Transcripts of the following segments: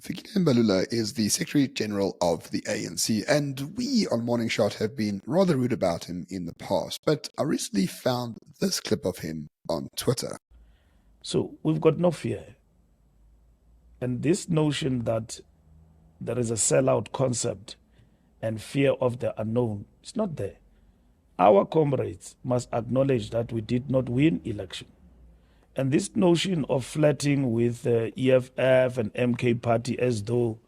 Fikile Mbalula is the Secretary General of the ANC, and we on Morning Shot have been rather rude about him in the past, but I recently found this clip of him on Twitter. So we've got no fear. And this notion that there is a sellout concept and fear of the unknown, it's not there. Our comrades must acknowledge that we did not win election. And this notion of flirting with the EFF and MK party as though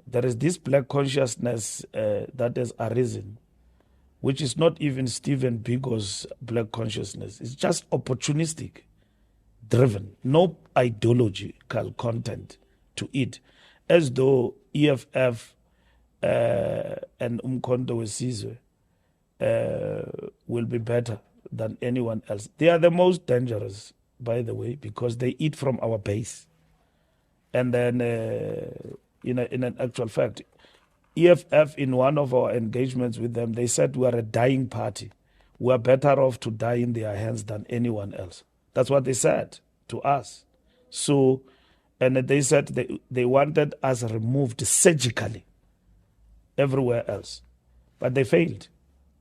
there is this black consciousness that has arisen, which is not even Stephen Biko's black consciousness. It's just opportunistic, driven, no ideological content to it, as though EFF and Umkhonto weSizwe will be better than anyone else. They are the most dangerous, by the way, because they eat from our base. And then, in an actual fact, EFF, in one of our engagements with them, they said we are a dying party. We are better off to die in their hands than anyone else. That's what they said to us. So, and they said they wanted us removed surgically everywhere else. But they failed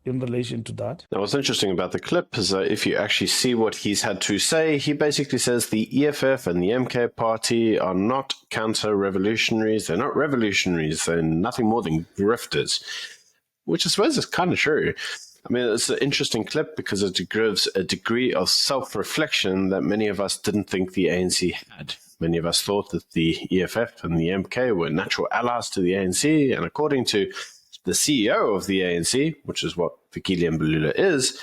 in relation to that. Now, what's interesting about the clip is that if you actually see what he's had to say, he basically says the EFF and the MK party are not counter-revolutionaries. They're not revolutionaries. They're nothing more than grifters, which I suppose is kind of true. I mean, it's an interesting clip because it gives a degree of self-reflection that many of us didn't think the ANC had. Many of us thought that the EFF and the MK were natural allies to the ANC, and according to the CEO of the ANC, which is what Fikile Mbalula is,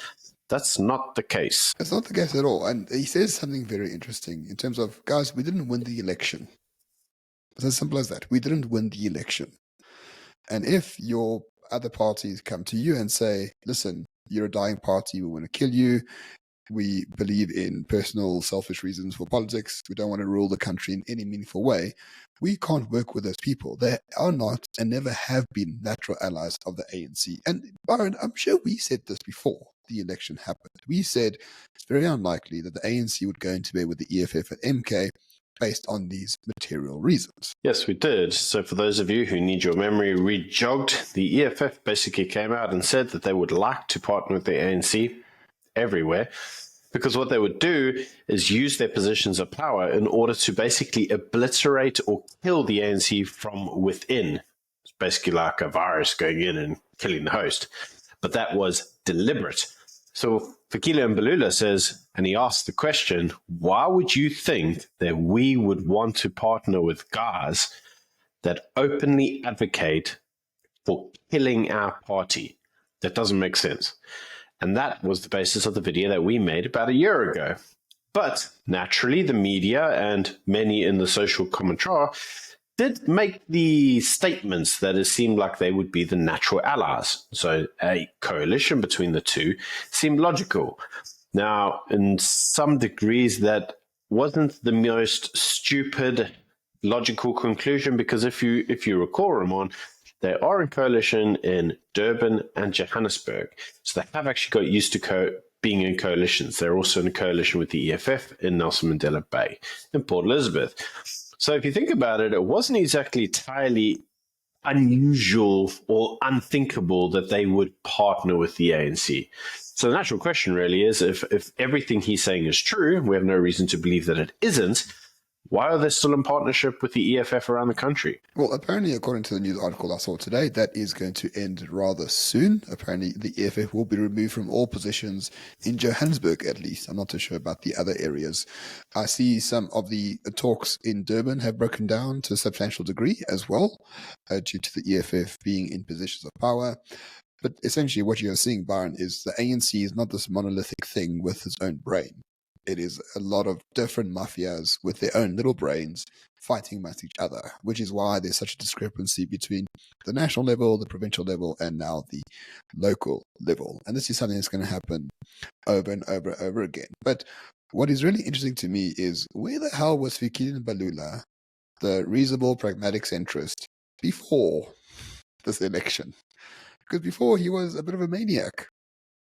that's not the case. It's not the case at all. And he says something very interesting in terms of, guys, we didn't win the election. It's as simple as that. We didn't win the election. And if your other parties come to you and say, listen, you're a dying party, we want to kill you, we believe in personal selfish reasons for politics, we don't want to rule the country in any meaningful way, we can't work with those people. They are not and never have been natural allies of the ANC. And Byron, I'm sure we said this before the election happened. We said it's very unlikely that the ANC would go into bed with the EFF and MK based on these material reasons. Yes, we did. So for those of you who need your memory rejogged, the EFF basically came out and said that they would like to partner with the ANC everywhere, because what they would do is use their positions of power in order to basically obliterate or kill the ANC from within. It's basically like a virus going in and killing the host. But that was deliberate. So Fikile Mbalula says, and he asked the question, why would you think that we would want to partner with guys that openly advocate for killing our party? That doesn't make sense. And that was the basis of the video that we made about a year ago. But naturally, the media and many in the social commentary did make the statements that it seemed like they would be the natural allies. So a coalition between the two seemed logical. Now, in some degrees, that wasn't the most stupid logical conclusion, because if you recall, Ramon, they are in coalition in Durban and Johannesburg. So they have actually got used to being in coalitions. They're also in a coalition with the EFF in Nelson Mandela Bay in Port Elizabeth. So if you think about it, it wasn't exactly entirely unusual or unthinkable that they would partner with the ANC. So the natural question really is, if everything he's saying is true, we have no reason to believe that it isn't, why are they still in partnership with the EFF around the country? Well, apparently, according to the news article I saw today, that is going to end rather soon. Apparently, the EFF will be removed from all positions in Johannesburg, at least. I'm not too sure about the other areas. I see some of the talks in Durban have broken down to a substantial degree as well, due to the EFF being in positions of power. But essentially, what you're seeing, Byron, is the ANC is not this monolithic thing with its own brain. It is a lot of different mafias with their own little brains fighting amongst each other, which is why there's such a discrepancy between the national level, the provincial level, and now the local level. And this is something that's going to happen over and over and over again. But what is really interesting to me is, where the hell was Fikile Mbalula, the reasonable, pragmatic centrist, before this election? Because before he was a bit of a maniac.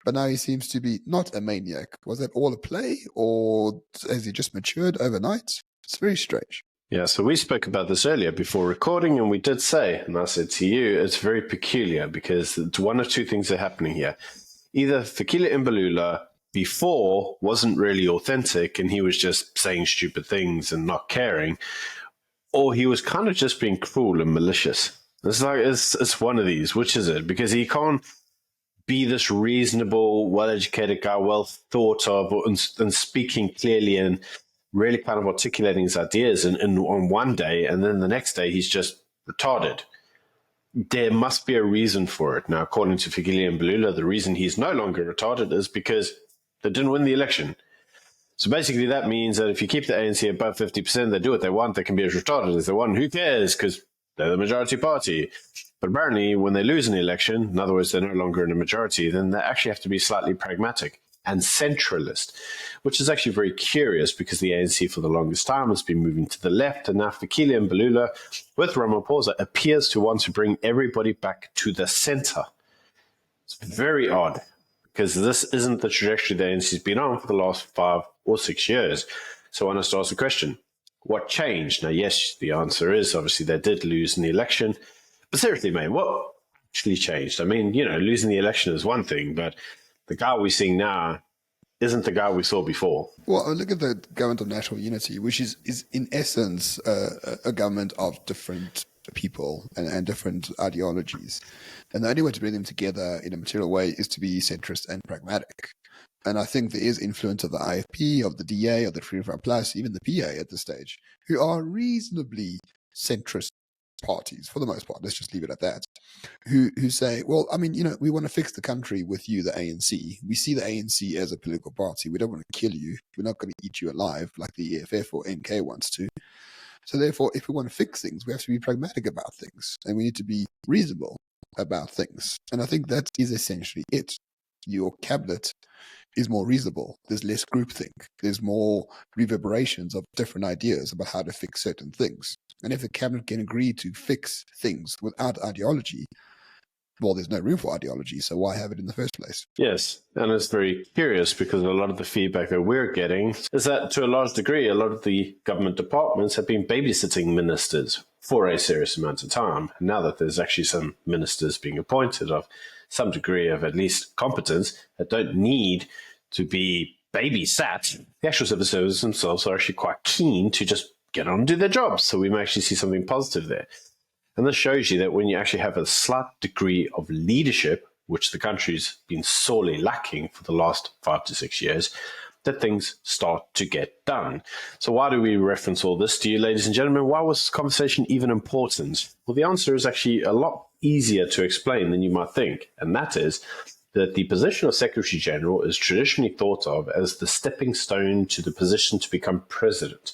But now he seems to be not a maniac. Was that all a play, or has he just matured overnight? It's very strange. Yeah, so we spoke about this earlier before recording, and we did say, and I said to you, it's very peculiar because it's one of two things are happening here. Either Fikile Mbalula before wasn't really authentic and he was just saying stupid things and not caring, or he was kind of just being cruel and malicious. It's one of these. Which is it? Because he can't be this reasonable, well-educated guy, well thought of, and speaking clearly and really kind of articulating his ideas on one day, and then the next day he's just retarded. There must be a reason for it. Now, according to Fikile Mbalula, the reason he's no longer retarded is because they didn't win the election. So basically that means that if you keep the ANC above 50%, they do what they want, they can be as retarded as they want. Who cares? Because they're the majority party. But apparently when they lose an election, in other words, they're no longer in a majority, then they actually have to be slightly pragmatic and centralist, which is actually very curious because the ANC for the longest time has been moving to the left, and now Fikile Mbalula with Ramaphosa appears to want to bring everybody back to the center. It's very odd because this isn't the trajectory the ANC's been on for the last 5 or 6 years. So I want us to ask the question, what changed? Now, yes, the answer is obviously they did lose in the election, but seriously, mate, what actually changed? I mean, losing the election is one thing, but the guy we're seeing now isn't the guy we saw before. Well, look at the government of national unity, which is in essence a government of different people and different ideologies. And the only way to bring them together in a material way is to be centrist and pragmatic. And I think there is influence of the IFP, of the DA, of the Freedom Front Plus, even the PA at this stage, who are reasonably centrist parties for the most part. Let's just leave it at that. Who say, well, I mean, we want to fix the country with you, the ANC. We see the ANC as a political party. We don't want to kill you. We're not going to eat you alive like the EFF or MK wants to. So therefore, if we want to fix things, we have to be pragmatic about things, and we need to be reasonable about things. And I think that is essentially it. Your cabinet is more reasonable. There's less groupthink. There's more reverberations of different ideas about how to fix certain things. And if the cabinet can agree to fix things without ideology, well, there's no room for ideology, so why have it in the first place? Yes, and it's very curious because a lot of the feedback that we're getting is that to a large degree, a lot of the government departments have been babysitting ministers for a serious amount of time. And now that there's actually some ministers being appointed of some degree of at least competence that don't need to be babysat, the actual civil servants themselves are actually quite keen to just get on and do their jobs. So we may actually see something positive there. And this shows you that when you actually have a slight degree of leadership, which the country's been sorely lacking for the last 5 to 6 years, that things start to get done. So why do we reference all this to you, ladies and gentlemen? Why was this conversation even important? Well, the answer is actually a lot easier to explain than you might think. And that is that the position of Secretary General is traditionally thought of as the stepping stone to the position to become president.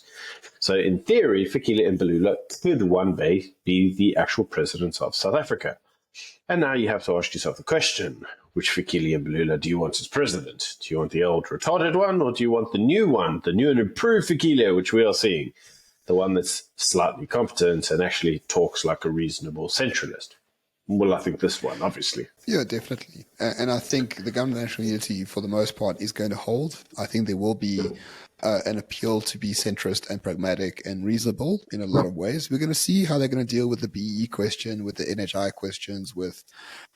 So in theory, Fikile Mbalula could one day be the actual president of South Africa. And now you have to ask yourself the question, which Fikile Mbalula do you want as president? Do you want the old retarded one, or do you want the new one, the new and improved Fikile, which we are seeing, the one that's slightly competent and actually talks like a reasonable centralist? Well, I think this one, obviously. Yeah, definitely. And I think the government of national unity, for the most part, is going to hold. I think there will be an appeal to be centrist and pragmatic and reasonable in a lot of ways. We're going to see how they're going to deal with the BE question, with the NHI questions, with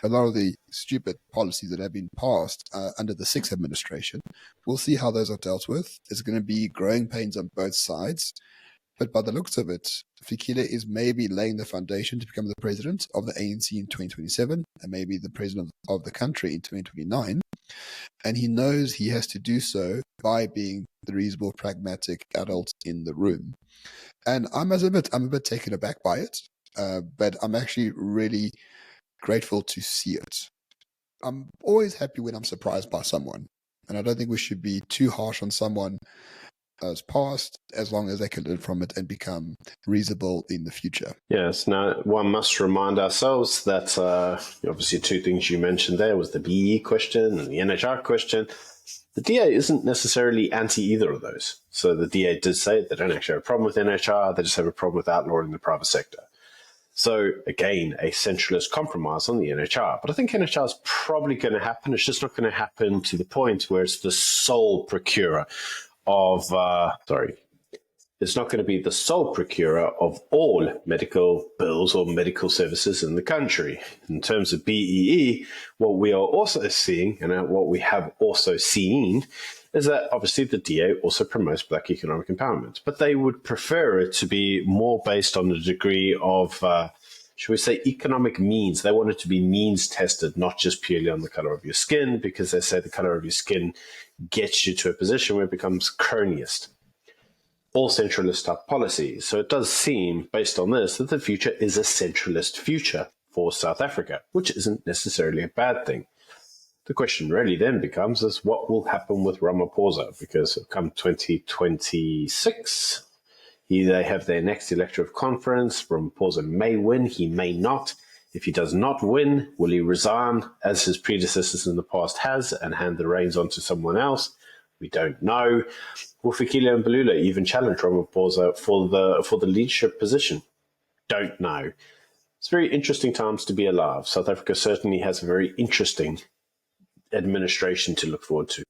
a lot of the stupid policies that have been passed under the Sixth administration. We'll see how those are dealt with. There's going to be growing pains on both sides. But by the looks of it, Fikile is maybe laying the foundation to become the president of the ANC in 2027 and maybe the president of the country in 2029. And he knows he has to do so by being the reasonable, pragmatic adult in the room. And I'm a bit taken aback by it, but I'm actually really grateful to see it. I'm always happy when I'm surprised by someone. And I don't think we should be too harsh on someone as past, as long as they can learn from it and become reasonable in the future. Yes. Now, one must remind ourselves that obviously two things you mentioned there was the BE question and the NHR question. The DA isn't necessarily anti either of those. So the DA did say they don't actually have a problem with NHR, they just have a problem with outlawing the private sector. So again, a centralist compromise on the NHR. But I think NHR is probably going to happen. It's just not going to happen to the point where it's the sole procurer of, is not going to be the sole procurer of all medical bills or medical services in the country. In terms of BEE, what we are also seeing, and what we have also seen, is that obviously the DA also promotes black economic empowerment, but they would prefer it to be more based on a degree of, should we say, economic means. They want it to be means tested, not just purely on the color of your skin, because they say the color of your skin gets you to a position where it becomes cronyist. All centralist type policies. So it does seem, based on this, that the future is a centralist future for South Africa, which isn't necessarily a bad thing. The question really then becomes is what will happen with Ramaphosa, because come 2026, they have their next electoral conference. Ramaphosa may win, he may not. If he does not win, will he resign as his predecessors in the past has and hand the reins on to someone else? We don't know. Will Fikile Mbalula even challenge Ramaphosa for the leadership position? Don't know. It's very interesting times to be alive. South Africa certainly has a very interesting administration to look forward to.